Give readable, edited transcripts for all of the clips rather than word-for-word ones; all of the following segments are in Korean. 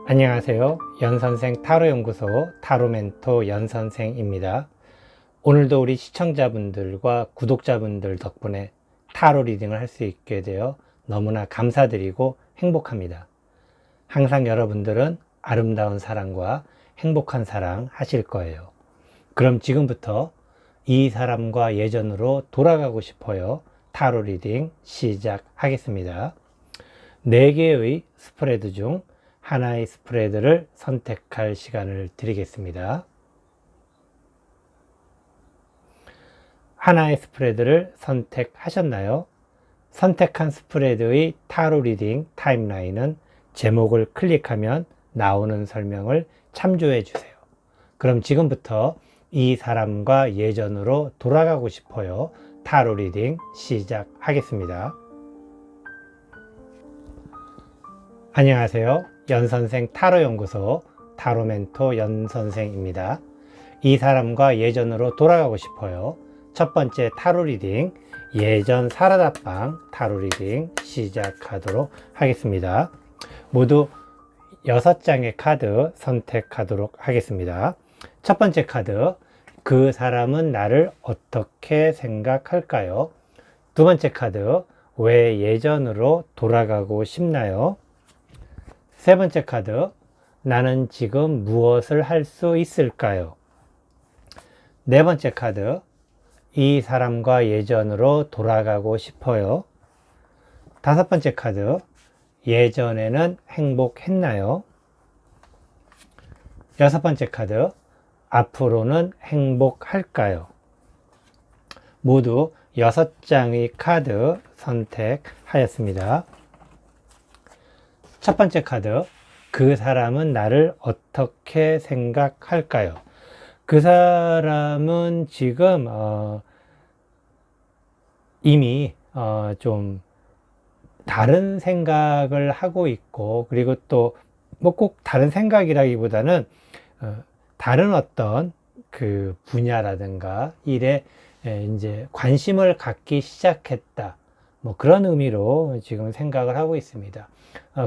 안녕하세요. 연선생 타로연구소 타로멘토 연선생입니다. 오늘도 우리 시청자분들과 구독자분들 덕분에 타로 리딩을 할 수 있게 되어 너무나 감사드리고 행복합니다. 항상 여러분들은 아름다운 사랑과 행복한 사랑 하실 거예요. 그럼 지금부터 이 사람과 예전으로 돌아가고 싶어요. 타로 리딩 시작하겠습니다. 4개의 스프레드 중 하나의 스프레드를 선택할 시간을 드리겠습니다. 하나의 스프레드를 선택하셨나요? 선택한 스프레드의 타로 리딩 타임라인은 제목을 클릭하면 나오는 설명을 참조해 주세요. 그럼 지금부터 이 사람과 예전으로 돌아가고 싶어요. 타로 리딩 시작하겠습니다. 안녕하세요. 연선생 타로연구소 타로멘토 연선생입니다. 이 사람과 예전으로 돌아가고 싶어요. 첫 번째 타로 리딩, 예전 사라다방 타로 리딩 시작하도록 하겠습니다. 모두 6장의 카드 선택하도록 하겠습니다. 첫 번째 카드, 그 사람은 나를 어떻게 생각할까요? 두 번째 카드, 왜 예전으로 돌아가고 싶나요? 세 번째 카드, 나는 지금 무엇을 할 수 있을까요? 네 번째 카드, 이 사람과 예전으로 돌아가고 싶어요. 다섯 번째 카드, 예전에는 행복했나요? 여섯 번째 카드, 앞으로는 행복할까요? 모두 6장의 카드 선택하였습니다. 첫 번째 카드, 그 사람은 나를 어떻게 생각할까요? 그 사람은 지금 이미 좀 다른 생각을 하고 있고, 그리고 또 뭐 꼭 다른 생각이라기보다는 다른 어떤 그 분야라든가 일에 이제 관심을 갖기 시작했다. 뭐 그런 의미로 지금 생각을 하고 있습니다.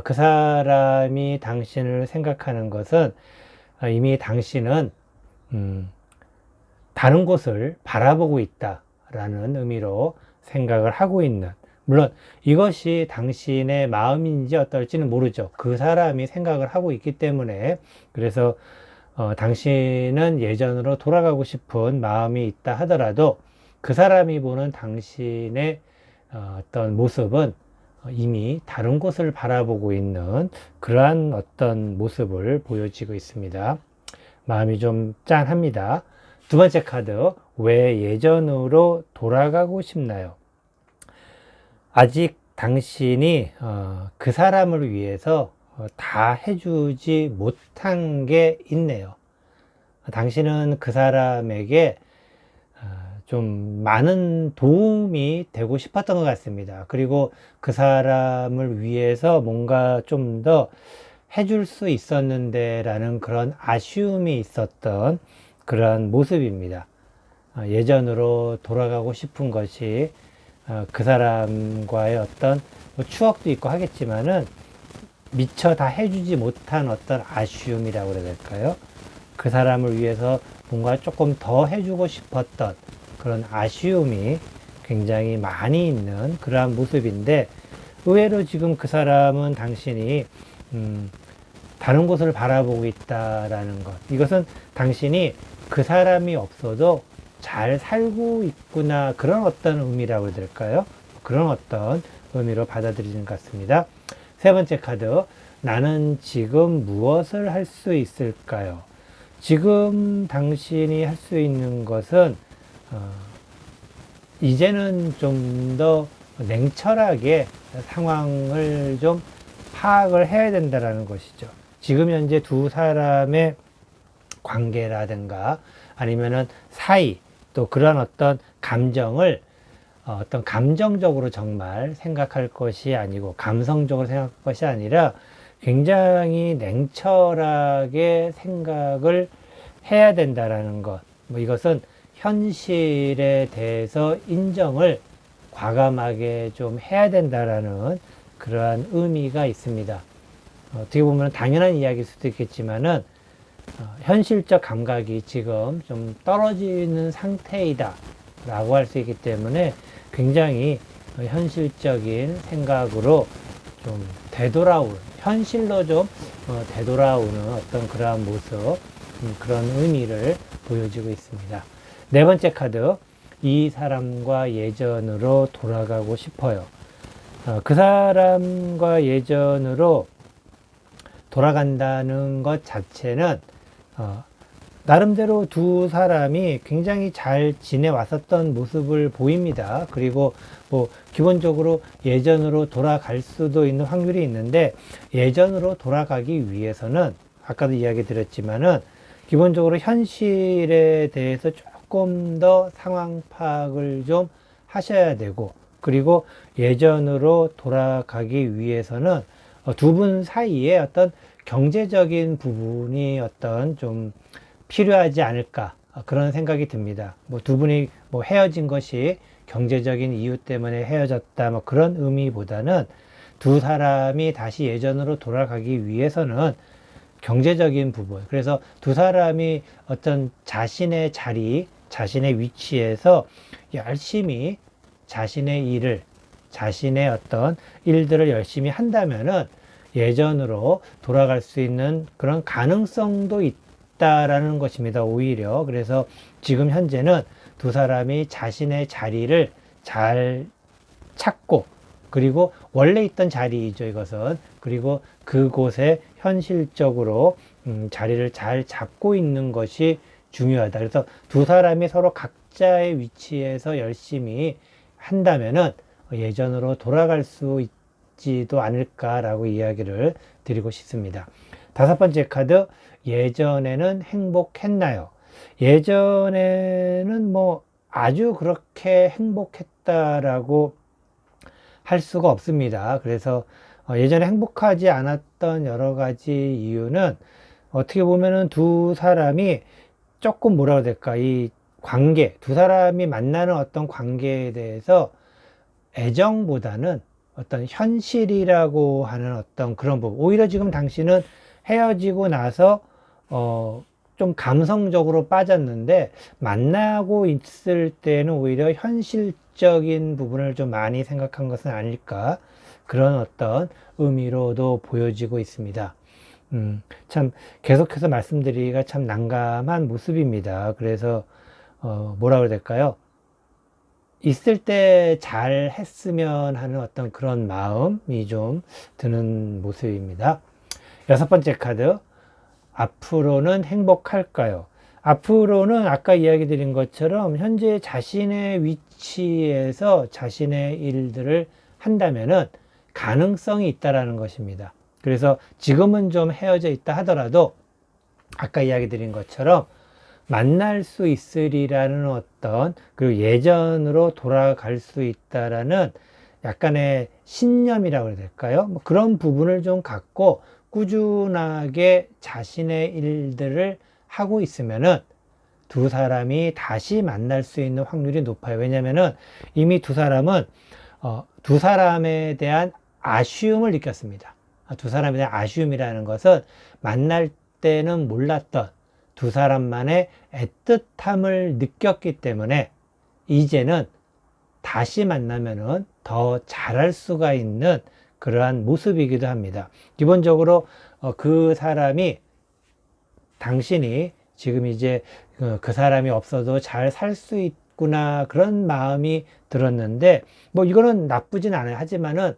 그 사람이 당신을 생각하는 것은 이미 당신은 다른 곳을 바라보고 있다라는 의미로 생각을 하고 있는, 물론 이것이 당신의 마음인지 어떨지는 모르죠. 그 사람이 생각을 하고 있기 때문에. 그래서 당신은 예전으로 돌아가고 싶은 마음이 있다 하더라도 그 사람이 보는 당신의 어떤 모습은 이미 다른 곳을 바라보고 있는 그러한 어떤 모습을 보여지고 있습니다. 마음이 좀 짠합니다. 두 번째 카드, 왜 예전으로 돌아가고 싶나요? 아직 당신이 그 사람을 위해서 다 해주지 못한 게 있네요. 당신은 그 사람에게 좀 많은 도움이 되고 싶었던 것 같습니다. 그리고 그 사람을 위해서 뭔가 좀 더 해줄 수 있었는데 라는 그런 아쉬움이 있었던 그런 모습입니다. 예전으로 돌아가고 싶은 것이 그 사람과의 어떤 뭐 추억도 있고 하겠지만은 미처 다 해주지 못한 어떤 아쉬움이라고 그래야 될까요? 그 사람을 위해서 뭔가 조금 더 해주고 싶었던 그런 아쉬움이 굉장히 많이 있는 그러한 모습인데, 의외로 지금 그 사람은 당신이 다른 곳을 바라보고 있다라는 것, 이것은 당신이 그 사람이 없어도 잘 살고 있구나, 그런 어떤 의미라고 해야 될까요? 그런 어떤 의미로 받아들이는 것 같습니다. 세 번째 카드, 나는 지금 무엇을 할 수 있을까요? 지금 당신이 할 수 있는 것은 이제는 좀 더 냉철하게 상황을 좀 파악을 해야 된다는 것이죠. 지금 현재 두 사람의 관계라든가 아니면은 사이, 또 그런 어떤 감정을 어떤 감정적으로 정말 생각할 것이 아니고, 감성적으로 생각할 것이 아니라 굉장히 냉철하게 생각을 해야 된다라는 것. 뭐 이것은 현실에 대해서 인정을 과감하게 좀 해야 된다라는 그러한 의미가 있습니다. 어떻게 보면 당연한 이야기일 수도 있겠지만은 현실적 감각이 지금 좀 떨어지는 상태이다 라고 할 수 있기 때문에 굉장히 현실적인 생각으로 좀 되돌아오는, 현실로 좀 되돌아오는 어떤 그러한 모습, 그런 의미를 보여주고 있습니다. 네 번째 카드, 이 사람과 예전으로 돌아가고 싶어요. 그 사람과 예전으로 돌아간다는 것 자체는 나름대로 두 사람이 굉장히 잘 지내왔었던 모습을 보입니다. 그리고 뭐 기본적으로 예전으로 돌아갈 수도 있는 확률이 있는데, 예전으로 돌아가기 위해서는 아까도 이야기 드렸지만은 기본적으로 현실에 대해서 조금 더 상황 파악을 좀 하셔야 되고, 그리고 예전으로 돌아가기 위해서는 두 분 사이에 어떤 경제적인 부분이 어떤 좀 필요하지 않을까, 그런 생각이 듭니다. 뭐 두 분이 뭐 헤어진 것이 경제적인 이유 때문에 헤어졌다, 뭐 그런 의미보다는 두 사람이 다시 예전으로 돌아가기 위해서는 경제적인 부분, 그래서 두 사람이 어떤 자신의 자리, 자신의 위치에서 열심히 자신의 일을, 자신의 어떤 일들을 열심히 한다면은 예전으로 돌아갈 수 있는 그런 가능성도 있다라는 것입니다. 오히려. 그래서 지금 현재는 두 사람이 자신의 자리를 잘 찾고, 그리고 원래 있던 자리이죠, 이것은. 그리고 그곳에 현실적으로 자리를 잘 잡고 있는 것이 중요하다. 그래서 두 사람이 서로 각자의 위치에서 열심히 한다면은 예전으로 돌아갈 수 있지도 않을까라고 이야기를 드리고 싶습니다. 다섯 번째 카드, 예전에는 행복했나요? 예전에는 뭐 아주 그렇게 행복했다라고 할 수가 없습니다. 그래서 예전에 행복하지 않았던 여러 가지 이유는 어떻게 보면은 두 사람이 조금 뭐라고 해야 될까, 이 관계, 두 사람이 만나는 어떤 관계에 대해서 애정보다는 어떤 현실이라고 하는 어떤 그런 부분, 오히려 지금 당신은 헤어지고 나서 좀 감성적으로 빠졌는데, 만나고 있을 때는 오히려 현실적인 부분을 좀 많이 생각한 것은 아닐까, 그런 어떤 의미로도 보여지고 있습니다. 참 계속해서 말씀드리기가 참 난감한 모습입니다. 그래서 뭐라 그래야 될까요? 있을 때 잘 했으면 하는 어떤 그런 마음이 좀 드는 모습입니다. 여섯 번째 카드, 앞으로는 행복할까요? 앞으로는 아까 이야기 드린 것처럼 현재 자신의 위치에서 자신의 일들을 한다면은 가능성이 있다라는 것입니다. 그래서 지금은 좀 헤어져 있다 하더라도 아까 이야기 드린 것처럼 만날 수 있으리라는 어떤, 그리고 예전으로 돌아갈 수 있다라는 약간의 신념이라고 해야 될까요? 뭐 그런 부분을 좀 갖고 꾸준하게 자신의 일들을 하고 있으면은 두 사람이 다시 만날 수 있는 확률이 높아요. 왜냐면은 이미 두 사람은 두 사람에 대한 아쉬움을 느꼈습니다. 두 사람에 대한 아쉬움이라는 것은 만날 때는 몰랐던 두 사람만의 애틋함을 느꼈기 때문에 이제는 다시 만나면은 더 잘할 수가 있는 그러한 모습이기도 합니다. 기본적으로 그 사람이, 당신이 지금 이제 그 사람이 없어도 잘 살 수 있구나, 그런 마음이 들었는데, 뭐 이거는 나쁘진 않아요. 하지만은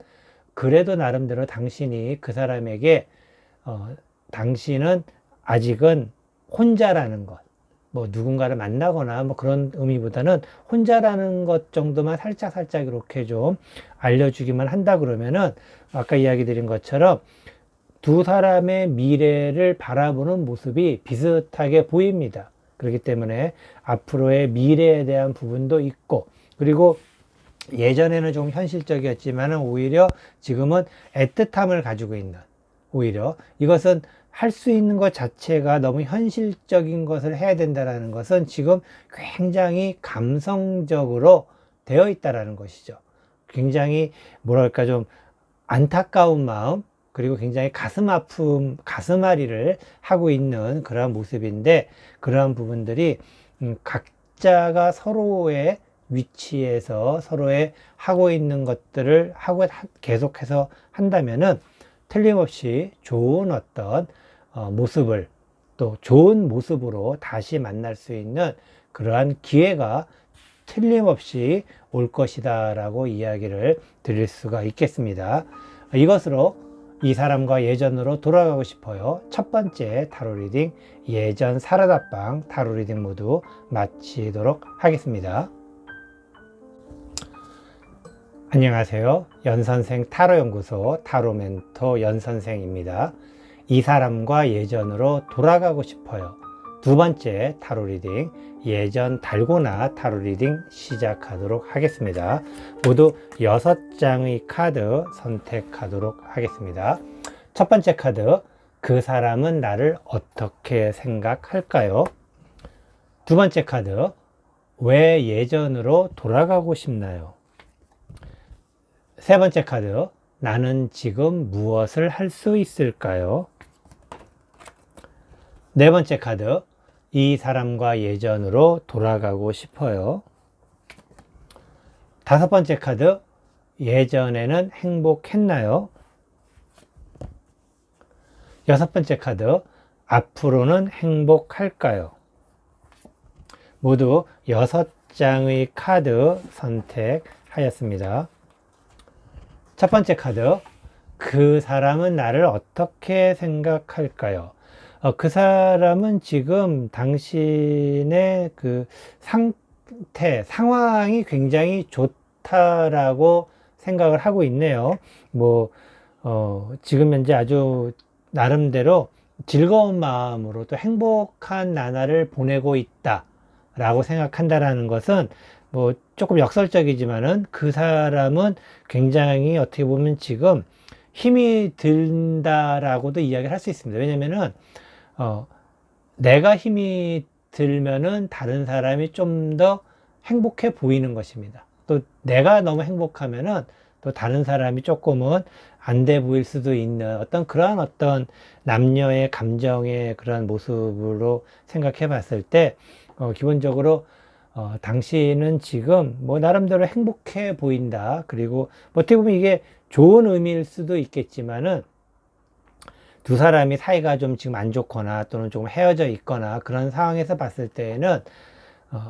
그래도 나름대로 당신이 그 사람에게 당신은 아직은 혼자라는 것, 뭐 누군가를 만나거나 뭐 그런 의미보다는 혼자라는 것 정도만 살짝 이렇게 좀 알려주기만 한다 그러면은 아까 이야기 드린 것처럼 두 사람의 미래를 바라보는 모습이 비슷하게 보입니다. 그렇기 때문에 앞으로의 미래에 대한 부분도 있고, 그리고 예전에는 좀 현실적이었지만 오히려 지금은 애틋함을 가지고 있는, 오히려 이것은 할 수 있는 것 자체가 너무 현실적인 것을 해야 된다는 것은 지금 굉장히 감성적으로 되어 있다라는 것이죠. 굉장히 뭐랄까 좀 안타까운 마음, 그리고 굉장히 가슴 아픔, 가슴 앓이를 하고 있는 그러한 모습인데, 그러한 부분들이 각자가 서로의 위치에서 서로의 하고 있는 것들을 하고 계속해서 한다면은 틀림없이 좋은 어떤 모습을, 또 좋은 모습으로 다시 만날 수 있는 그러한 기회가 틀림없이 올 것이다 라고 이야기를 드릴 수가 있겠습니다. 이것으로 이 사람과 예전으로 돌아가고 싶어요. 첫 번째 타로 리딩, 예전 사라다방 타로 리딩 모두 마치도록 하겠습니다. 안녕하세요. 연선생 타로연구소 타로 멘토 연선생입니다. 이 사람과 예전으로 돌아가고 싶어요. 두 번째 타로 리딩, 예전 달고나 타로 리딩 시작하도록 하겠습니다. 모두 6장의 카드 선택하도록 하겠습니다. 첫 번째 카드, 그 사람은 나를 어떻게 생각할까요? 두 번째 카드, 왜 예전으로 돌아가고 싶나요? 세 번째 카드, 나는 지금 무엇을 할 수 있을까요? 네 번째 카드, 이 사람과 예전으로 돌아가고 싶어요. 다섯 번째 카드, 예전에는 행복했나요? 여섯 번째 카드, 앞으로는 행복할까요? 모두 6장의 카드 선택하였습니다. 첫 번째 카드, 그 사람은 나를 어떻게 생각할까요? 그 사람은 지금 당신의 그 상태, 상황이 굉장히 좋다라고 생각을 하고 있네요. 지금 현재 아주 나름대로 즐거운 마음으로 또 행복한 나날을 보내고 있다라고 생각한다라는 것은 조금 역설적이지만은 그 사람은 굉장히 어떻게 보면 지금 힘이 든다라고도 이야기를 할 수 있습니다. 왜냐면은 내가 힘이 들면은 다른 사람이 좀 더 행복해 보이는 것입니다. 또 내가 너무 행복하면은 또 다른 사람이 조금은 안 돼 보일 수도 있는 그러한 남녀의 감정의 그런 모습으로 생각해 봤을 때, 기본적으로 당신은 지금 나름대로 행복해 보인다. 그리고 어떻게 보면 이게 좋은 의미일 수도 있겠지만은, 두 사람이 사이가 좀 지금 안 좋거나 또는 조금 헤어져 있거나 그런 상황에서 봤을 때에는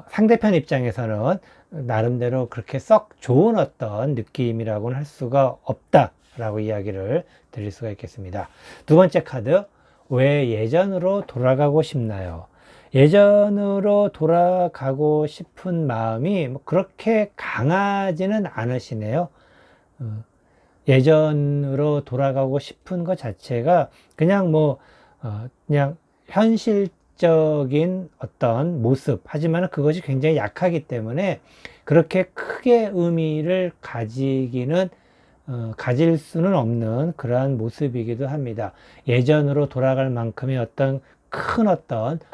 상대편 입장에서는 나름대로 그렇게 썩 좋은 느낌이라고는 할 수가 없다라고 이야기를 드릴 수가 있겠습니다. 두 번째 카드, 왜 예전으로 돌아가고 싶나요? 예전으로 돌아가고 싶은 마음이 그렇게 강하지는 않으시네요. 예전으로 돌아가고 싶은 것 자체가 그냥 그냥 현실적인 모습, 하지만 그것이 굉장히 약하기 때문에 그렇게 크게 의미를 가질 수는 없는 그러한 모습이기도 합니다. 예전으로 돌아갈 만큼의 큰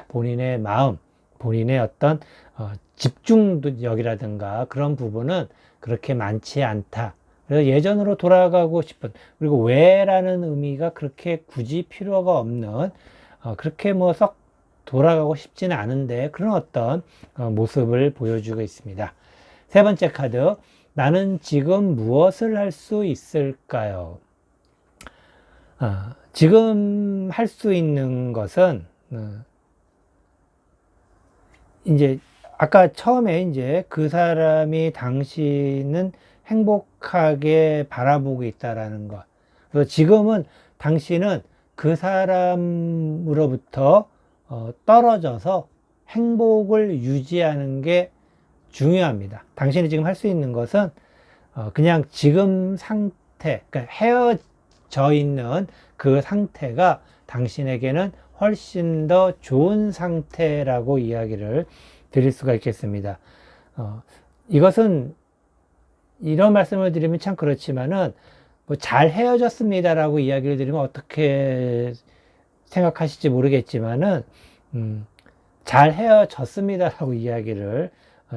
본인의 마음, 본인의 집중력이라든가 그런 부분은 그렇게 많지 않다. 그래서 예전으로 돌아가고 싶은, 그리고 왜라는 의미가 그렇게 굳이 필요가 없는, 그렇게 썩 돌아가고 싶지는 않은데 그런 모습을 보여주고 있습니다. 세 번째 카드, 나는 지금 무엇을 할 수 있을까요? 지금 할 수 있는 것은, 이제 아까 처음에 이제 그 사람이 당신은 행복하게 바라보고 있다라는 것. 그래서 지금은 당신은 그 사람으로부터 떨어져서 행복을 유지하는 게 중요합니다. 당신이 지금 할 수 있는 것은 그냥 지금 상태, 그러니까 헤어져 있는 그 상태가 당신에게는 훨씬 더 좋은 상태라고 이야기를 드릴 수가 있겠습니다. 이것은 이런 말씀을 드리면 참 그렇지만은 잘 헤어졌습니다라고 이야기를 드리면 어떻게 생각하실지 모르겠지만은 잘 헤어졌습니다라고 이야기를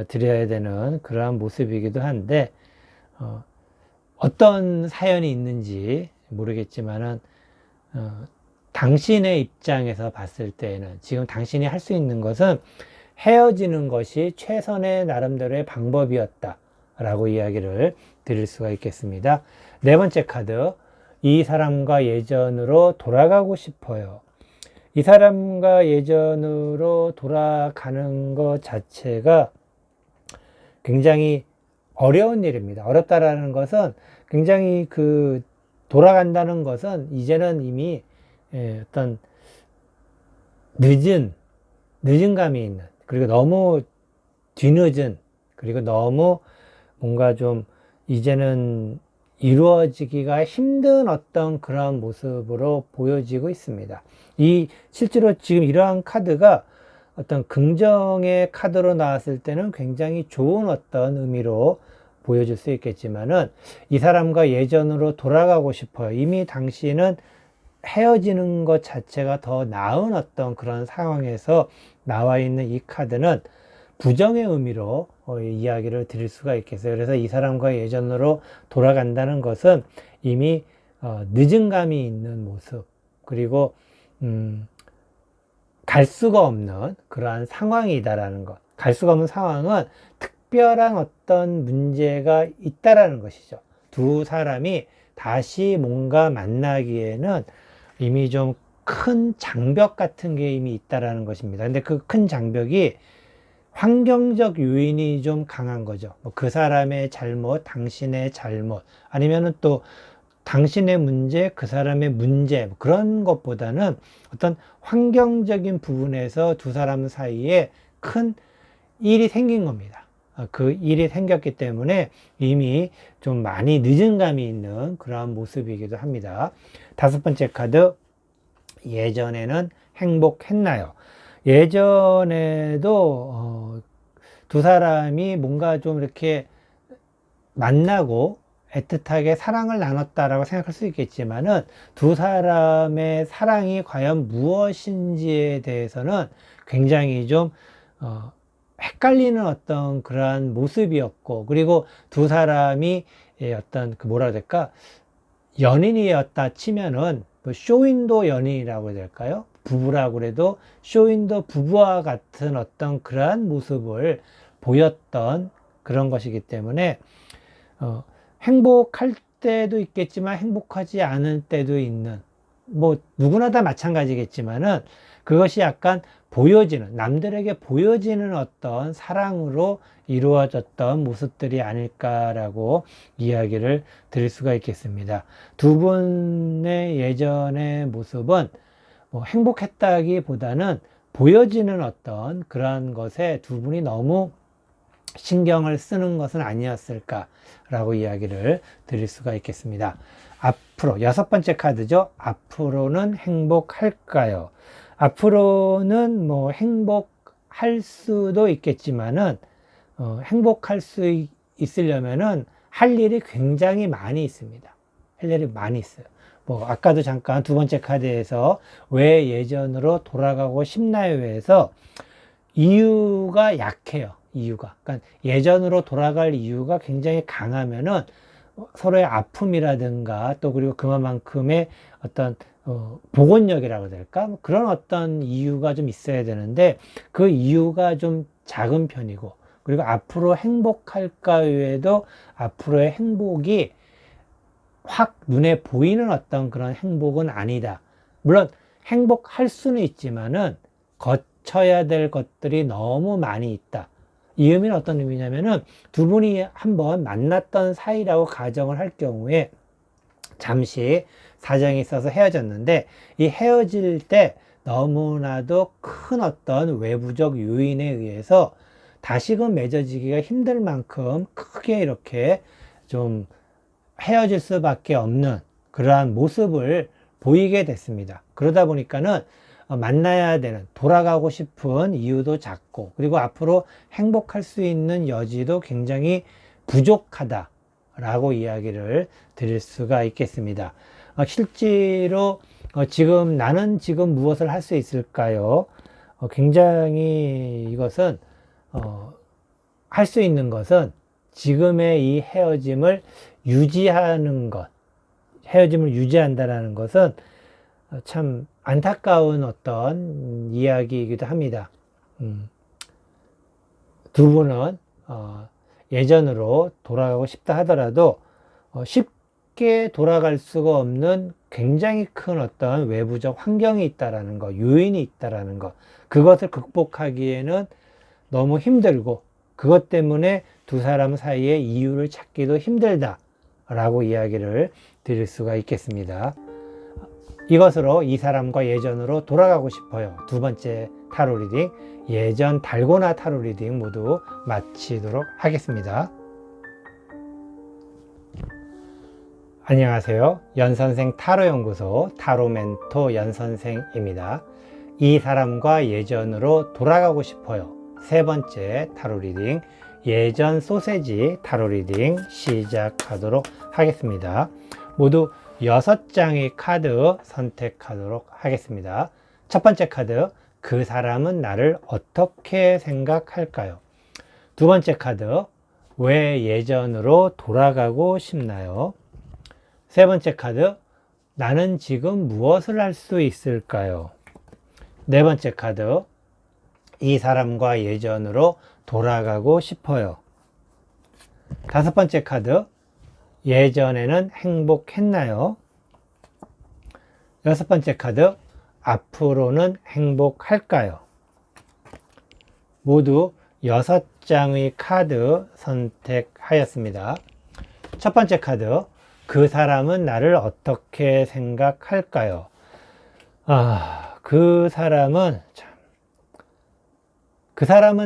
드려야 되는 그러한 모습이기도 한데, 어떤 사연이 있는지 모르겠지만은 당신의 입장에서 봤을 때에는 지금 당신이 할 수 있는 것은 헤어지는 것이 최선의 나름대로의 방법이었다 라고 이야기를 드릴 수가 있겠습니다. 네 번째 카드, 이 사람과 예전으로 돌아가고 싶어요. 이 사람과 예전으로 돌아가는 것 자체가 굉장히 어려운 일입니다. 어렵다라는 것은 굉장히 돌아간다는 것은 이제는 이미 어떤 늦은 감이 있는, 그리고 너무 뒤늦은, 그리고 너무 뭔가 좀 이제는 이루어지기가 힘든 어떤 그런 모습으로 보여지고 있습니다. 실제로 지금 이러한 카드가 어떤 긍정의 카드로 나왔을 때는 굉장히 좋은 어떤 의미로 보여줄 수 있겠지만은, 이 사람과 예전으로 돌아가고 싶어요. 이미 당신은 헤어지는 것 자체가 더 나은 어떤 그런 상황에서 나와 있는 이 카드는 부정의 의미로 이야기를 드릴 수가 있겠어요. 그래서 이 사람과 예전으로 돌아간다는 것은 이미 늦은 감이 있는 모습, 그리고 갈 수가 없는 그러한 상황이다라는 것. 갈 수가 없는 상황은 특별한 어떤 문제가 있다라는 것이죠. 두 사람이 다시 뭔가 만나기에는 이미 좀 큰 장벽 같은 게 이미 있다라는 것입니다. 근데 그 큰 장벽이 환경적 요인이 좀 강한 거죠. 그 사람의 잘못, 당신의 잘못, 아니면은 또 당신의 문제, 그 사람의 문제, 그런 것보다는 어떤 환경적인 부분에서 두 사람 사이에 큰 일이 생긴 겁니다. 그 일이 생겼기 때문에 이미 좀 많이 늦은 감이 있는 그런 모습이기도 합니다. 다섯 번째 카드, 예전에는 행복했나요? 예전에도 두 사람이 뭔가 좀 이렇게 만나고 애틋하게 사랑을 나눴다라고 생각할 수 있겠지만은, 두 사람의 사랑이 과연 무엇인지에 대해서는 굉장히 좀 헷갈리는 어떤 그러한 모습이었고, 그리고 두 사람이 어떤 뭐라 해야 될까, 연인이었다 치면은 쇼윈도 연인이라고 해야 될까요? 부부라고 그래도 쇼윈도 부부와 같은 어떤 그러한 모습을 보였던 그런 것이기 때문에 행복할 때도 있겠지만 행복하지 않을 때도 있는, 누구나 다 마찬가지겠지만은 그것이 약간 보여지는, 남들에게 보여지는 어떤 사랑으로 이루어졌던 모습들이 아닐까라고 이야기를 드릴 수가 있겠습니다. 두 분의 예전의 모습은 행복했다기보다는 보여지는 어떤 그런 것에 두 분이 너무 신경을 쓰는 것은 아니었을까라고 이야기를 드릴 수가 있겠습니다. 앞으로 여섯 번째 카드죠. 앞으로는 행복할까요? 앞으로는 행복할 수도 있겠지만은 행복할 수 있으려면은 할 일이 굉장히 많이 있습니다. 할 일이 많이 있어요. 아까도 잠깐 두 번째 카드에서 왜 예전으로 돌아가고 싶나요? 해서 이유가 약해요. 이유가. 그러니까 예전으로 돌아갈 이유가 굉장히 강하면은 서로의 아픔이라든가 또 그리고 그만큼의 어떤 복원력이라고 해야 될까? 그런 어떤 이유가 좀 있어야 되는데 그 이유가 좀 작은 편이고, 그리고 앞으로 행복할까 외에도 앞으로의 행복이 확 눈에 보이는 어떤 그런 행복은 아니다. 물론 행복할 수는 있지만은 거쳐야 될 것들이 너무 많이 있다. 이 의미는 어떤 의미냐면은 두 분이 한번 만났던 사이라고 가정을 할 경우에 잠시 사정이 있어서 헤어졌는데, 이 헤어질 때 너무나도 큰 어떤 외부적 요인에 의해서 다시금 맺어지기가 힘들 만큼 크게 이렇게 좀 헤어질 수밖에 없는 그러한 모습을 보이게 됐습니다. 그러다 보니까는 만나야 되는, 돌아가고 싶은 이유도 작고, 그리고 앞으로 행복할 수 있는 여지도 굉장히 부족하다라고 이야기를 드릴 수가 있겠습니다. 실제로 나는 지금 무엇을 할 수 있을까요? 굉장히 이것은 할 수 있는 것은 지금의 이 헤어짐을 유지하는 것, 헤어짐을 유지한다라는 것은 참 안타까운 어떤 이야기이기도 합니다. 두 분은 예전으로 돌아가고 싶다 하더라도 쉽게 돌아갈 수가 없는 굉장히 큰 어떤 외부적 환경이 있다라는 것, 요인이 있다라는 것, 그것을 극복하기에는 너무 힘들고 그것 때문에 두 사람 사이에 이유를 찾기도 힘들다라고 이야기를 드릴 수가 있겠습니다. 이것으로 이 사람과 예전으로 돌아가고 싶어요. 두 번째 타로 리딩, 예전 달고나 타로 리딩 모두 마치도록 하겠습니다. 안녕하세요. 연선생 타로연구소 타로멘토 연선생입니다. 이 사람과 예전으로 돌아가고 싶어요. 세 번째 타로 리딩, 예전 소세지 타로 리딩 시작하도록 하겠습니다. 모두 6장의 카드 선택하도록 하겠습니다. 첫 번째 카드, 그 사람은 나를 어떻게 생각할까요? 두 번째 카드, 왜 예전으로 돌아가고 싶나요? 세 번째 카드, 나는 지금 무엇을 할 수 있을까요? 네 번째 카드, 이 사람과 예전으로 돌아가고 싶어요. 다섯 번째 카드, 예전에는 행복했나요? 여섯 번째 카드, 앞으로는 행복할까요? 모두 6장의 카드 선택하였습니다. 첫 번째 카드, 그 사람은 나를 어떻게 생각할까요? 그 사람은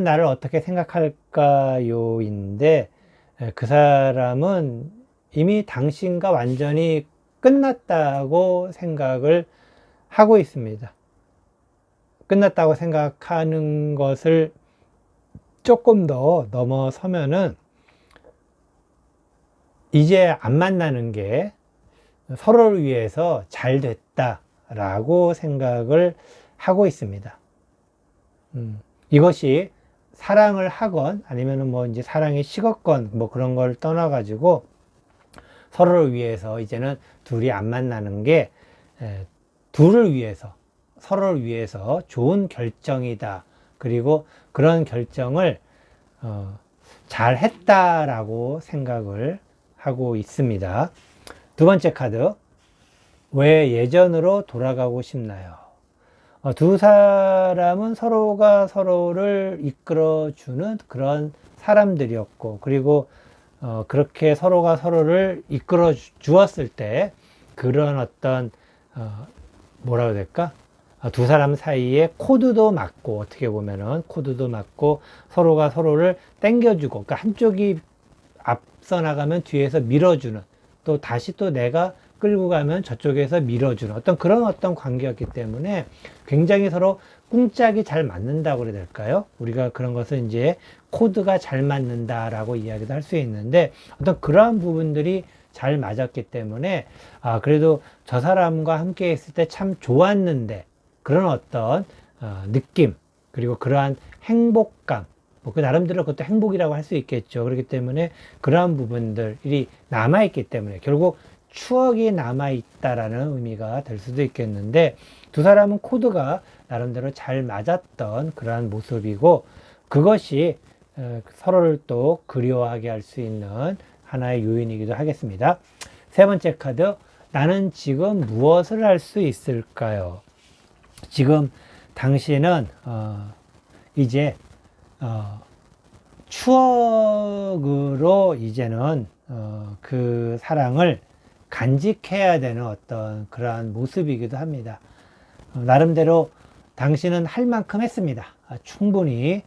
나를 어떻게 생각할까요? 인데, 그 사람은 이미 당신과 완전히 끝났다고 생각을 하고 있습니다. 끝났다고 생각하는 것을 조금 더 넘어서면은 이제 안 만나는 게 서로를 위해서 잘 됐다라고 생각을 하고 있습니다. 이것이 사랑을 하건 아니면은 뭐 이제 사랑이 식었건 뭐 그런 걸 떠나가지고 서로를 위해서 이제는 둘이 안 만나는 게 둘을 위해서, 서로를 위해서 좋은 결정이다. 그리고 그런 결정을 잘 했다라고 생각을 하고 있습니다. 두 번째 카드, 왜 예전으로 돌아가고 싶나요? 두 사람은 서로가 서로를 이끌어주는 그런 사람들이었고, 그리고 그렇게 서로가 서로를 이끌어 주었을 때 그런 어떤 뭐라고 해야 될까? 두 사람 사이에 코드도 맞고, 어떻게 보면은 코드도 맞고 서로가 서로를 당겨주고, 그러니까 한쪽이 앞서 나가면 뒤에서 밀어주는, 또 다시 또 내가 끌고 가면 저쪽에서 밀어주는 그런 어떤 관계였기 때문에 굉장히 서로 꿍짝이 잘 맞는다고 그래야 될까요? 우리가 그런 것을 이제 코드가 잘 맞는다라고 이야기도 할 수 있는데, 그러한 부분들이 잘 맞았기 때문에 그래도 저 사람과 함께 있을 때 참 좋았는데, 그런 어떤 느낌, 그리고 그러한 행복감, 그 나름대로 그것도 행복이라고 할 수 있겠죠. 그렇기 때문에 그러한 부분들이 남아있기 때문에 결국 추억이 남아있다라는 의미가 될 수도 있겠는데, 두 사람은 코드가 나름대로 잘 맞았던 그러한 모습이고, 그것이 서로를 또 그리워하게 할 수 있는 하나의 요인이기도 하겠습니다. 세 번째 카드, 나는 지금 무엇을 할 수 있을까요? 지금 당신은 이제 추억으로 이제는 그 사랑을 간직해야 되는 어떤 그러한 모습이기도 합니다. 나름대로 당신은 할 만큼 했습니다. 충분히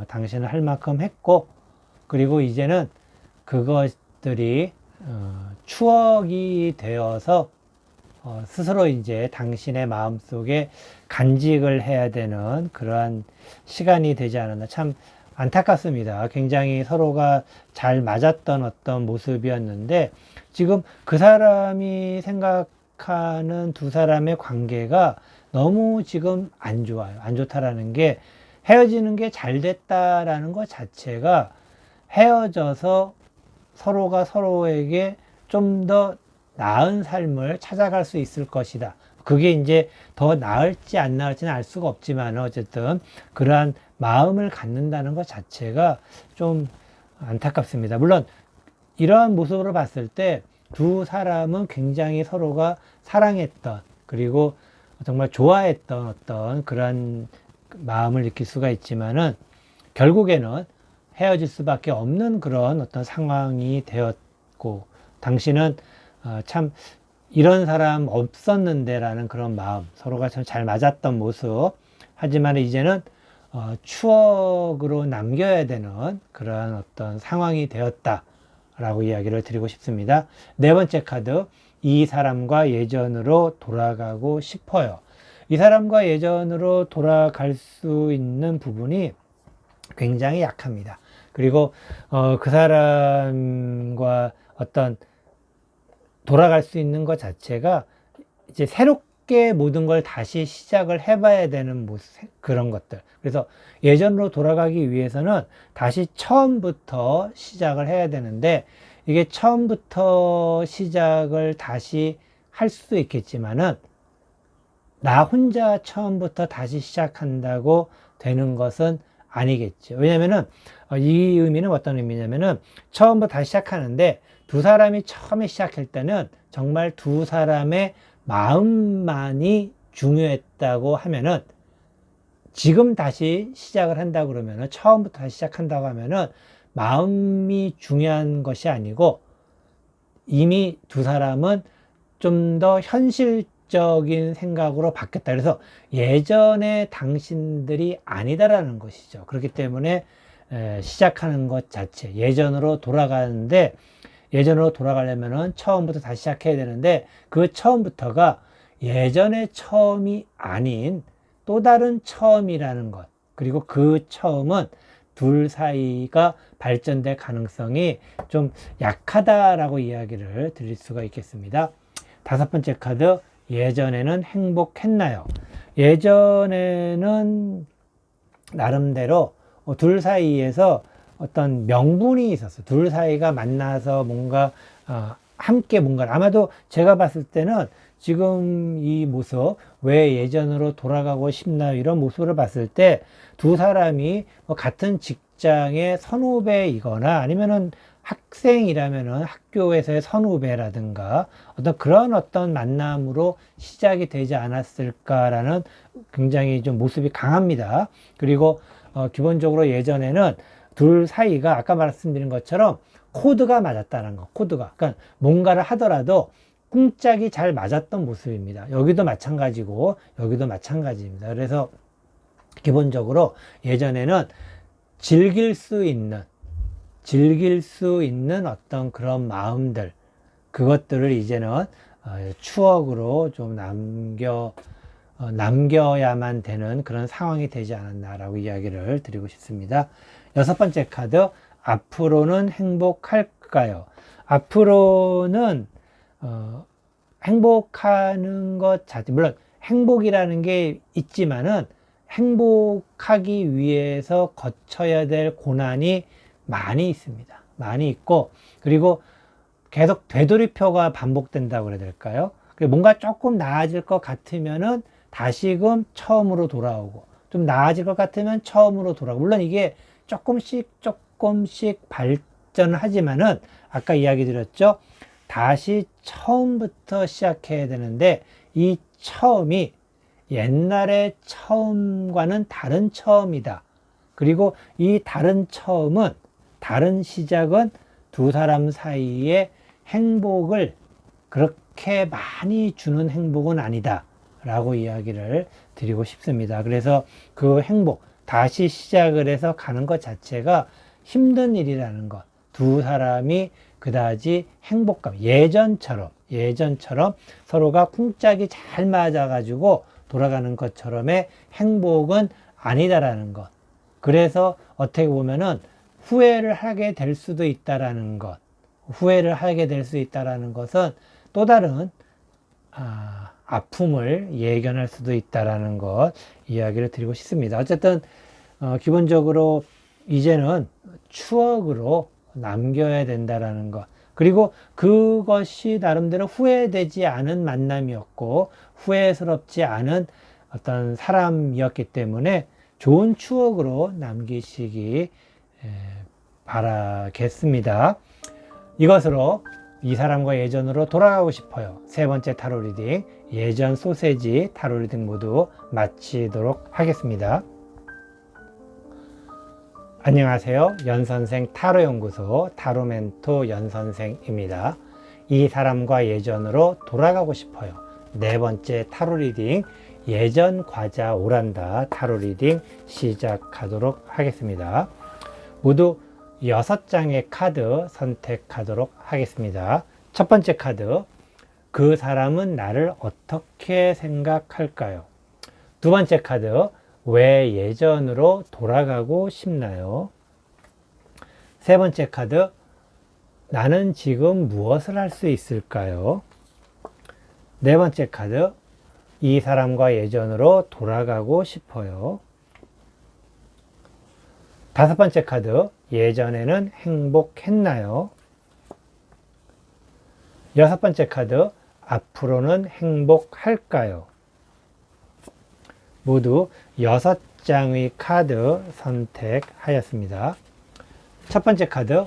당신은 할 만큼 했고, 그리고 이제는 그것들이 추억이 되어서 스스로 이제 당신의 마음속에 간직을 해야 되는 그러한 시간이 되지 않았나. 참 안타깝습니다. 굉장히 서로가 잘 맞았던 어떤 모습이었는데, 지금 그 사람이 생각하는 두 사람의 관계가 너무 지금 안 좋아요. 안 좋다라는 게, 헤어지는 게 잘 됐다라는 것 자체가 헤어져서 서로가 서로에게 좀 더 나은 삶을 찾아갈 수 있을 것이다. 그게 이제 더 나을지 안 나을지는 알 수가 없지만 어쨌든 그러한 마음을 갖는다는 것 자체가 좀 안타깝습니다. 물론 이러한 모습으로 봤을 때 두 사람은 굉장히 서로가 사랑했던, 그리고 정말 좋아했던 어떤 그런 마음을 느낄 수가 있지만은 결국에는 헤어질 수밖에 없는 그런 어떤 상황이 되었고, 당신은 참 이런 사람 없었는데 라는 그런 마음, 서로가 참 잘 맞았던 모습, 하지만 이제는 추억으로 남겨야 되는 그런 어떤 상황이 되었다 라고 이야기를 드리고 싶습니다. 네 번째 카드, 이 사람과 예전으로 돌아가고 싶어요. 이 사람과 예전으로 돌아갈 수 있는 부분이 굉장히 약합니다. 그리고 그 사람과 어떤 돌아갈 수 있는 것 자체가 이제 새롭게 모든 걸 다시 시작을 해봐야 되는 모습, 그런 것들. 그래서 예전으로 돌아가기 위해서는 다시 처음부터 시작을 해야 되는데, 이게 처음부터 시작을 다시 할 수도 있겠지만은 나 혼자 처음부터 다시 시작한다고 되는 것은 아니겠죠. 왜냐면은 이 의미는 어떤 의미냐면은 처음부터 다시 시작하는데, 두 사람이 처음에 시작할 때는 정말 두 사람의 마음만이 중요했다고 하면은, 지금 다시 시작을 한다고 그러면은, 처음부터 다시 시작한다고 하면은 마음이 중요한 것이 아니고 이미 두 사람은 좀 더 현실적인 생각으로 바뀌었다. 그래서 예전의 당신들이 아니다라는 것이죠. 그렇기 때문에 시작하는 것 자체, 예전으로 돌아가는데, 예전으로 돌아가려면은 처음부터 다시 시작해야 되는데, 그 처음부터가 예전의 처음이 아닌 또 다른 처음이라는 것, 그리고 그 처음은 둘 사이가 발전될 가능성이 좀 약하다라고 이야기를 드릴 수가 있겠습니다. 다섯 번째 카드, 예전에는 행복했나요? 예전에는 나름대로 둘 사이에서 어떤 명분이 있었어요. 둘 사이가 만나서 뭔가 함께 뭔가를, 아마도 제가 봤을 때는 지금 이 모습, 왜 예전으로 돌아가고 싶나요? 이런 모습을 봤을 때 두 사람이 같은 직장의 선후배이거나, 아니면은 학생이라면은 학교에서의 선후배라든가 어떤 그런 어떤 만남으로 시작이 되지 않았을까라는 굉장히 좀 모습이 강합니다. 그리고 기본적으로 예전에는 둘 사이가 아까 말씀드린 것처럼 코드가 맞았다는 거, 코드가. 그러니까 뭔가를 하더라도 꿍짝이 잘 맞았던 모습입니다. 여기도 마찬가지고 여기도 마찬가지입니다. 그래서 기본적으로 예전에는 즐길 수 있는 어떤 그런 마음들, 그것들을 이제는 추억으로 좀 남겨야만 되는 그런 상황이 되지 않았나라고 이야기를 드리고 싶습니다. 여섯 번째 카드, 앞으로는 행복할까요? 앞으로는 행복하는 것 자체, 물론 행복이라는 게 있지만은 행복하기 위해서 거쳐야 될 고난이 많이 있습니다. 많이 있고, 그리고 계속 되돌이표가 반복된다고 그래야 될까요? 뭔가 조금 나아질 것 같으면은 다시금 처음으로 돌아오고, 좀 나아질 것 같으면 처음으로 돌아오고, 물론 이게 조금씩 발전을 하지만은 아까 이야기 드렸죠? 다시 처음부터 시작해야 되는데, 이 처음이 옛날의 처음과는 다른 처음이다. 그리고 이 다른 처음은, 다른 시작은 두 사람 사이의 행복을 그렇게 많이 주는 행복은 아니다 라고 이야기를 드리고 싶습니다. 그래서 그 행복, 다시 시작을 해서 가는 것 자체가 힘든 일이라는 것, 두 사람이 그다지 행복감, 예전처럼 서로가 쿵짝이 잘 맞아가지고 돌아가는 것처럼의 행복은 아니다라는 것. 그래서 어떻게 보면은 후회를 하게 될 수도 있다라는 것, 후회를 하게 될 수 있다라는 것은 또 다른 아픔을 예견할 수도 있다라는 것 이야기를 드리고 싶습니다. 어쨌든 기본적으로 이제는 추억으로 남겨야 된다라는 것, 그리고 그것이 나름대로 후회되지 않은 만남이었고 후회스럽지 않은 어떤 사람이었기 때문에 좋은 추억으로 남기시기 바라겠습니다. 이것으로 이 사람과 예전으로 돌아가고 싶어요. 세 번째 타로 리딩, 예전 소세지 타로 리딩 모두 마치도록 하겠습니다. 안녕하세요. 연선생 타로연구소 타로멘토 연선생입니다. 이 사람과 예전으로 돌아가고 싶어요. 네 번째 타로 리딩, 예전 과자 오란다 타로 리딩 시작하도록 하겠습니다. 모두 6장의 카드 선택하도록 하겠습니다. 첫 번째 카드, 그 사람은 나를 어떻게 생각할까요? 두 번째 카드, 왜 예전으로 돌아가고 싶나요? 세 번째 카드, 나는 지금 무엇을 할 수 있을까요? 네 번째 카드, 이 사람과 예전으로 돌아가고 싶어요. 다섯 번째 카드, 예전에는 행복했나요? 여섯 번째 카드, 앞으로는 행복할까요? 모두 6장의 카드 선택하였습니다. 첫 번째 카드,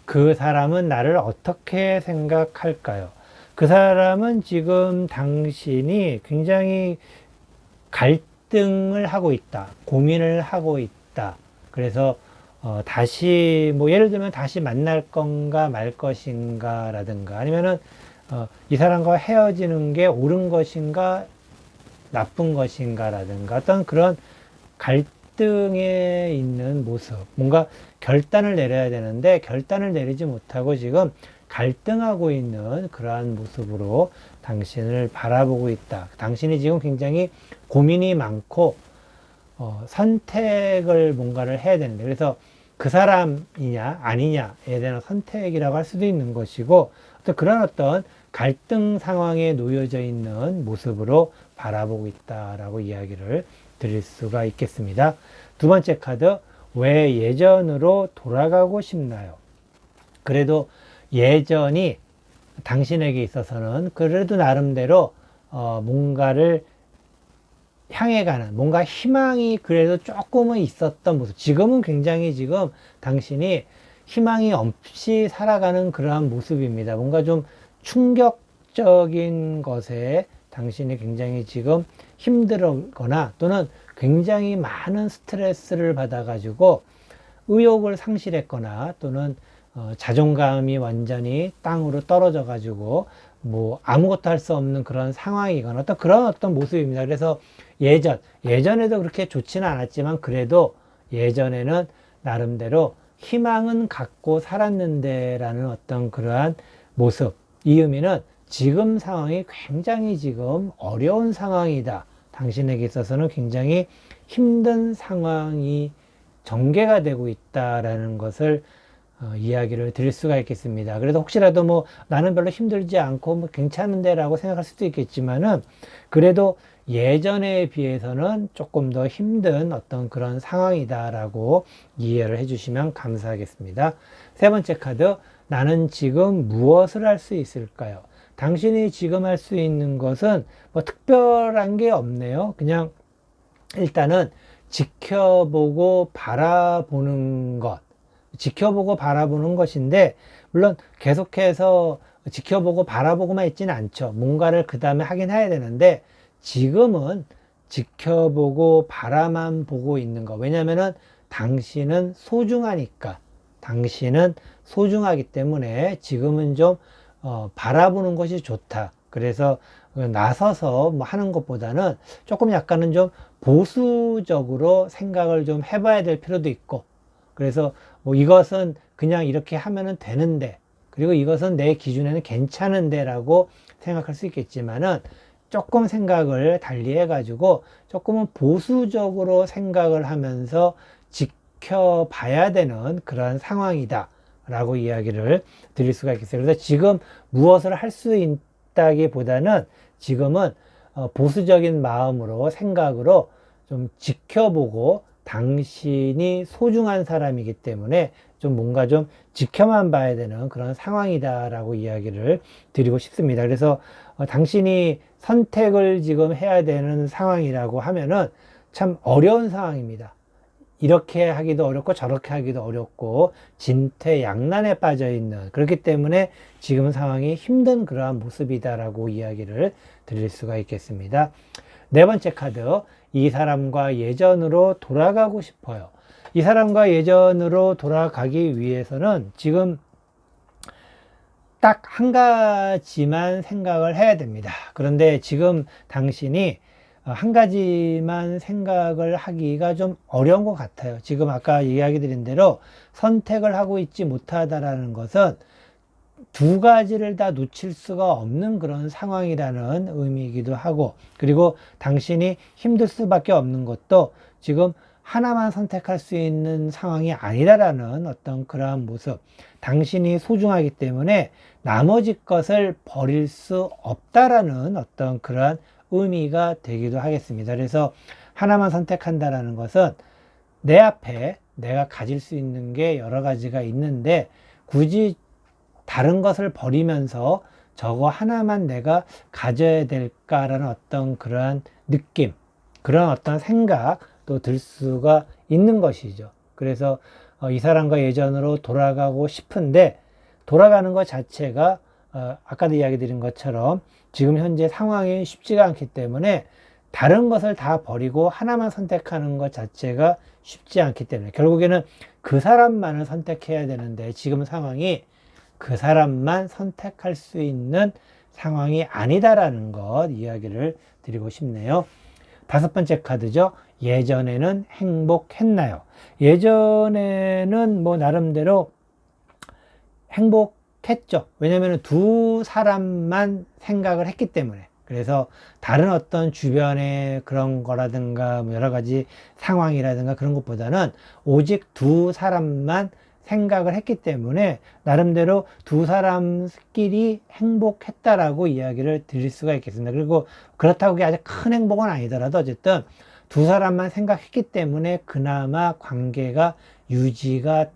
그 사람은 나를 어떻게 생각할까요? 그 사람은 지금 당신이 굉장히 갈등을 하고 있다, 고민을 하고 있다. 그래서 다시 예를 들면 다시 만날 건가 말 것인가 라든가 아니면은 이 사람과 헤어지는 게 옳은 것인가 나쁜 것인가 라든가 어떤 그런 갈등에 있는 모습, 뭔가 결단을 내려야 되는데 결단을 내리지 못하고 지금 갈등하고 있는 그러한 모습으로 당신을 바라보고 있다. 당신이 지금 굉장히 고민이 많고 선택을 뭔가를 해야 되는데, 그래서 그 사람이냐 아니냐에 대한 선택이라고 할 수도 있는 것이고, 또 그런 어떤 갈등 상황에 놓여져 있는 모습으로 바라보고 있다라고 이야기를 드릴 수가 있겠습니다. 두 번째 카드, 왜 예전으로 돌아가고 싶나요? 그래도 예전이 당신에게 있어서는 그래도 나름대로 뭔가를 향해 가는 뭔가 희망이 그래도 조금은 있었던 모습. 지금은 굉장히 지금 당신이 희망이 없이 살아가는 그러한 모습입니다. 뭔가 좀 충격적인 것에 당신이 굉장히 지금 힘들거나 또는 굉장히 많은 스트레스를 받아가지고 의욕을 상실했거나 또는 자존감이 완전히 땅으로 떨어져 가지고 아무것도 할 수 없는 그런 상황이거나 어떤 그런 어떤 모습입니다. 그래서 예전에도 그렇게 좋지는 않았지만 그래도 예전에는 나름대로 희망은 갖고 살았는데 라는 어떤 그러한 모습. 이 의미는 지금 상황이 굉장히 지금 어려운 상황이다. 당신에게 있어서는 굉장히 힘든 상황이 전개가 되고 있다라는 것을 이야기를 드릴 수가 있겠습니다. 그래서 혹시라도 나는 별로 힘들지 않고 괜찮은데 라고 생각할 수도 있겠지만은 그래도 예전에 비해서는 조금 더 힘든 어떤 그런 상황이다 라고 이해를 해주시면 감사하겠습니다. 세 번째 카드, 나는 지금 무엇을 할 수 있을까요? 당신이 지금 할 수 있는 것은 특별한 게 없네요. 그냥 일단은 지켜보고 바라보는 것, 지켜보고 바라보는 것인데, 물론 계속해서 지켜보고 바라보고만 있지는 않죠. 뭔가를 그 다음에 하긴 해야 되는데 지금은 지켜보고 바라만 보고 있는 거. 왜냐면은 당신은 소중하니까. 당신은 소중하기 때문에 지금은 좀 바라보는 것이 좋다. 그래서 나서서 하는 것보다는 조금 약간은 좀 보수적으로 생각을 좀 해봐야 될 필요도 있고, 그래서 이것은 그냥 이렇게 하면은 되는데, 그리고 이것은 내 기준에는 괜찮은데 라고 생각할 수 있겠지만은 조금 생각을 달리 해가지고 조금은 보수적으로 생각을 하면서 지켜봐야 되는 그런 상황이다 라고 이야기를 드릴 수가 있겠어요. 그래서 지금 무엇을 할 수 있다기보다는 지금은 보수적인 마음으로 생각으로 좀 지켜보고 당신이 소중한 사람이기 때문에 좀 뭔가 좀 지켜만 봐야 되는 그런 상황이다라고 이야기를 드리고 싶습니다. 그래서 당신이 선택을 지금 해야 되는 상황이라고 하면은 참 어려운 상황입니다. 이렇게 하기도 어렵고 저렇게 하기도 어렵고 진퇴양난에 빠져 있는, 그렇기 때문에 지금 상황이 힘든 그러한 모습이다라고 이야기를 드릴 수가 있겠습니다. 네 번째 카드, 이 사람과 예전으로 돌아가고 싶어요. 이 사람과 예전으로 돌아가기 위해서는 지금 딱 한 가지만 생각을 해야 됩니다. 그런데 지금 당신이 한 가지만 생각을 하기가 좀 어려운 것 같아요. 지금 아까 이야기 드린 대로 선택을 하고 있지 못하다라는 것은 두 가지를 다 놓칠 수가 없는 그런 상황이라는 의미이기도 하고, 그리고 당신이 힘들 수밖에 없는 것도 지금 하나만 선택할 수 있는 상황이 아니라라는 어떤 그러한 모습, 당신이 소중하기 때문에 나머지 것을 버릴 수 없다라는 어떤 그러한 의미가 되기도 하겠습니다. 그래서 하나만 선택한다라는 것은 내 앞에 내가 가질 수 있는 게 여러 가지가 있는데 굳이 다른 것을 버리면서 저거 하나만 내가 가져야 될까라는 어떤 그러한 느낌, 그런 어떤 생각도 들 수가 있는 것이죠. 그래서 이 사람과 예전으로 돌아가고 싶은데 돌아가는 것 자체가 아까도 이야기 드린 것처럼 지금 현재 상황이 쉽지가 않기 때문에 다른 것을 다 버리고 하나만 선택하는 것 자체가 쉽지 않기 때문에 결국에는 그 사람만을 선택해야 되는데 지금 상황이 그 사람만 선택할 수 있는 상황이 아니다라는 것 이야기를 드리고 싶네요. 다섯 번째 카드죠. 예전에는 행복했나요? 예전에는 뭐 나름대로 행복했죠. 왜냐하면 두 사람만 생각을 했기 때문에. 그래서 다른 어떤 주변의 그런 거라든가 뭐 여러 가지 상황이라든가 그런 것보다는 오직 두 사람만 생각을 했기 때문에 나름대로 두 사람끼리 행복했다라고 이야기를 드릴 수가 있겠습니다. 그리고 그렇다고 그게 아주 큰 행복은 아니더라도 어쨌든 두 사람만 생각했기 때문에 그나마 관계가 유지가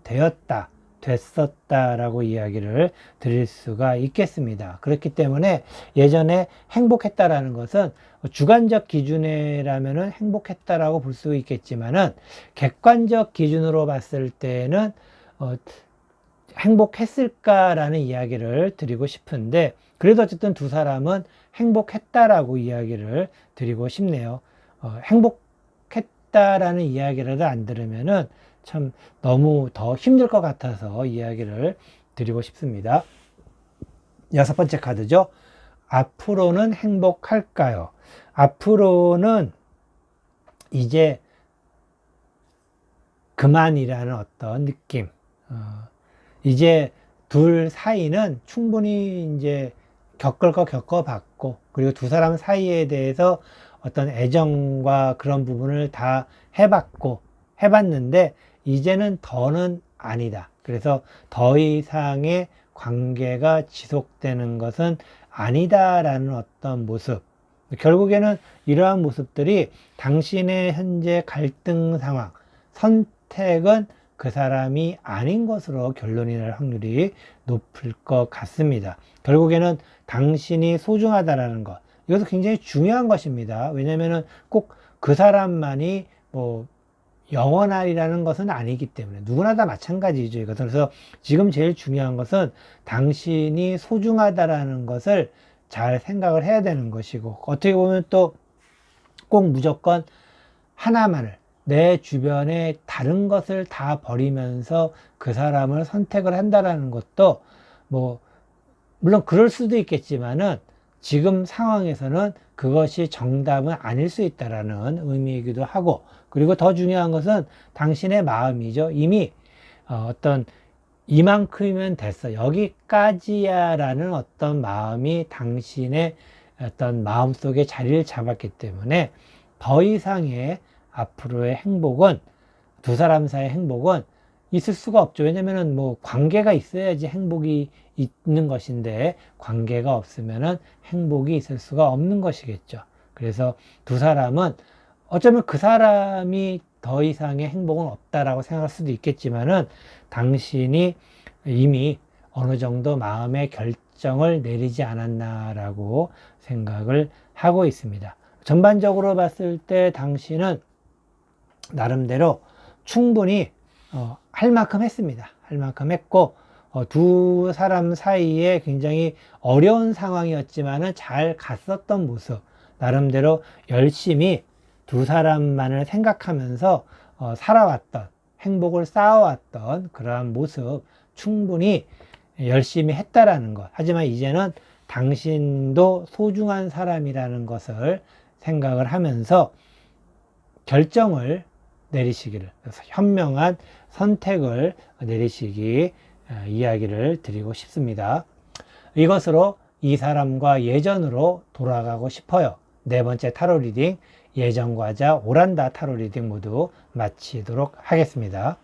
됐었다라고 이야기를 드릴 수가 있겠습니다. 그렇기 때문에 예전에 행복했다라는 것은 주관적 기준이라면은 행복했다라고 볼 수 있겠지만은 객관적 기준으로 봤을 때는 행복했을까라는 이야기를 드리고 싶은데 그래도 어쨌든 두 사람은 행복했다라고 이야기를 드리고 싶네요. 행복했다라는 이야기라도 안 들으면은 참 너무 더 힘들 것 같아서 이야기를 드리고 싶습니다. 여섯 번째 카드죠. 앞으로는 행복할까요? 앞으로는 이제 그만이라는 어떤 느낌. 이제 둘 사이는 충분히 이제 겪을 거 겪어봤고, 그리고 두 사람 사이에 대해서 어떤 애정과 그런 부분을 다 해봤는데, 이제는 더는 아니다. 그래서 더 이상의 관계가 지속되는 것은 아니다라는 어떤 모습. 결국에는 이러한 모습들이 당신의 현재 갈등 상황, 선택은 그 사람이 아닌 것으로 결론이 날 확률이 높을 것 같습니다. 결국에는 당신이 소중하다라는 것, 이것도 굉장히 중요한 것입니다. 왜냐하면 꼭 그 사람만이 뭐 영원하리라는 것은 아니기 때문에 누구나 다 마찬가지죠. 이것은. 그래서 지금 제일 중요한 것은 당신이 소중하다라는 것을 잘 생각을 해야 되는 것이고, 어떻게 보면 또 꼭 무조건 하나만을, 내 주변에 다른 것을 다 버리면서 그 사람을 선택을 한다라는 것도 뭐 물론 그럴 수도 있겠지만은 지금 상황에서는 그것이 정답은 아닐 수 있다라는 의미이기도 하고, 그리고 더 중요한 것은 당신의 마음이죠. 이미 어떤 이만큼이면 됐어, 여기까지야 라는 어떤 마음이 당신의 어떤 마음속에 자리를 잡았기 때문에 더 이상의 앞으로의 행복은, 두 사람 사이의 행복은 있을 수가 없죠. 왜냐면은 뭐 관계가 있어야지 행복이 있는 것인데 관계가 없으면은 행복이 있을 수가 없는 것이겠죠. 그래서 두 사람은 어쩌면 그 사람이 더 이상의 행복은 없다라고 생각할 수도 있겠지만은 당신이 이미 어느 정도 마음의 결정을 내리지 않았나라고 생각을 하고 있습니다. 전반적으로 봤을 때 당신은 나름대로 충분히 할 만큼 했습니다. 할 만큼 했고 두 사람 사이에 굉장히 어려운 상황이었지만은 잘 갔었던 모습, 나름대로 열심히 두 사람만을 생각하면서 살아왔던, 행복을 쌓아왔던 그러한 모습 충분히 열심히 했다라는 것. 하지만 이제는 당신도 소중한 사람이라는 것을 생각을 하면서 결정을 내리시기를, 그래서 현명한 선택을 내리시기 이야기를 드리고 싶습니다. 이것으로 이 사람과 예전으로 돌아가고 싶어요. 네 번째 타로 리딩, 예전과자 오란다 타로 리딩 모두 마치도록 하겠습니다.